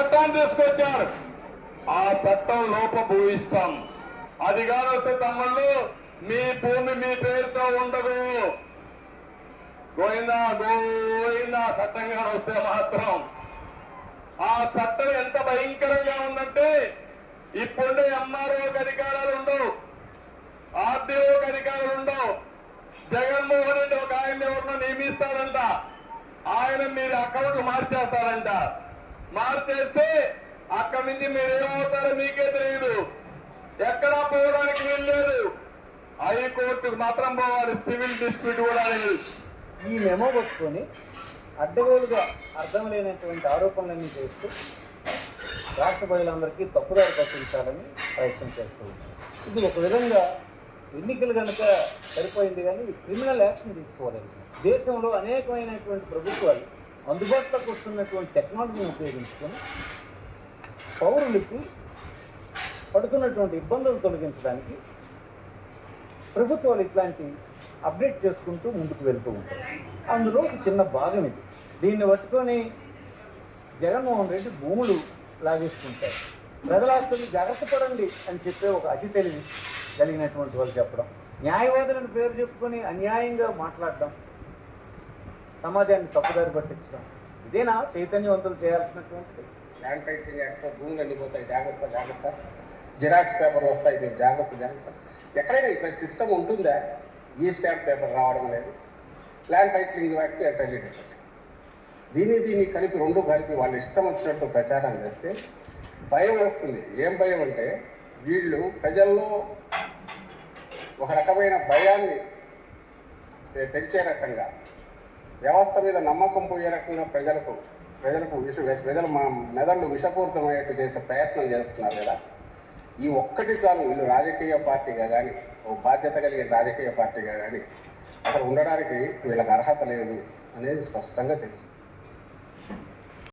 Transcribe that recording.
చట్టాన్ని తీసుకొచ్చారు. ఆ చట్టం లోపభూయిస్తాం. అది కానొస్తే తమ్ముళ్ళు మీ భూమి మీ పేరుతో ఉండదు. గోయిందా గోయిందా చట్టంగా వస్తే మాత్రం ఆ చట్టం ఎంత భయంకరంగా ఉందంటే ఇప్పుడే ఎంఆర్ఓకి అధికారాలు ఉండవు, ఆర్డీఓకి అధికారాలు ఉండవు. జగన్మోహన్ రెడ్డి ఒక ఆయన ఎవరినో నియమిస్తాడంట, ఆయన మీరు అకౌంట్ మార్చేస్తారంట. మార్చేస్తే అక్కడి నుంచి మీరు ఏమవుతారో మీకే తెలియదు. ఎక్కడా పోవడానికి వీల్లేదు. హైకోర్టుకు మాత్రం పోవాలి, సివిల్ డిస్ప్యూట్ కూడా లేదు. ఈ మెమో పట్టుకొని అడ్డగోలుగా అర్థం లేనటువంటి ఆరోపణలన్నీ చేస్తూ రాష్ట్ర ప్రజలందరికీ తప్పుదారి పట్టించాలని ప్రయత్నం చేస్తూ ఉంటారు. ఇది ఒక విధంగా ఎన్నికలు కనుక సరిపోయింది, కానీ క్రిమినల్ యాక్షన్ తీసుకోలేదు. దేశంలో అనేకమైనటువంటి ప్రభుత్వాలు అందుబాటులోకి వస్తున్నటువంటి టెక్నాలజీని ఉపయోగించుకొని పౌరులకు పడుతున్నటువంటి ఇబ్బందులు తొలగించడానికి ప్రభుత్వాలు ఇట్లాంటి అప్డేట్ చేసుకుంటూ ముందుకు వెళ్తూ ఉంటారు. అందులో ఒక చిన్న భాగం ఇది. దీన్ని పట్టుకొని జగన్మోహన్ రెడ్డి భూములు లాగేసుకుంటారు. ప్రజలాస్తులు జాగ్రత్త పడండి అని చెప్పే ఒక అతి తెలివి కలిగినటువంటి వాళ్ళు చెప్పడం, న్యాయవాదులను పేరు చెప్పుకొని అన్యాయంగా మాట్లాడడం, సమాజాన్ని తప్పుదారి పట్టించడం, ఇదేనా చైతన్యవంతులు చేయాల్సినటువంటిది? ల్యాండ్ టైటిలింగ్ యాక్ట్ భూములు వెళ్ళిపోతాయి, జాగ్రత్త జాగ్రత్త, జిరాక్స్ పేపర్లు వస్తాయి, మీరు జాగ్రత్త జాగ్రత్త. ఎక్కడైనా ఇట్లా సిస్టమ్ ఉంటుందా? ఈ స్టాంప్ పేపర్ రావడం లేదు, ల్యాండ్ టైటిలింగ్ యాక్ట్ ఎంటర్. దీన్ని కలిపి రెండు కలిపి వాళ్ళు ఇష్టం వచ్చినట్టు ప్రచారం చేస్తే భయం వస్తుంది. ఏం భయం అంటే వీళ్ళు ప్రజల్లో ఒక రకమైన భయాన్ని పెంచే రకంగా, వ్యవస్థ మీద నమ్మకం పోయే రకంగా ప్రజల మెదళ్ళు విషపూరితమయ్యేట్టు చేసే ప్రయత్నం చేస్తున్నారు కదా. ఈ ఒక్కటి చాలు వీళ్ళు రాజకీయ పార్టీగా కానీ, ఓ బాధ్యత కలిగిన రాజకీయ పార్టీగా కానీ అసలు ఉండడానికి వీళ్ళకి అర్హత లేదు అనేది స్పష్టంగా తెలుసు.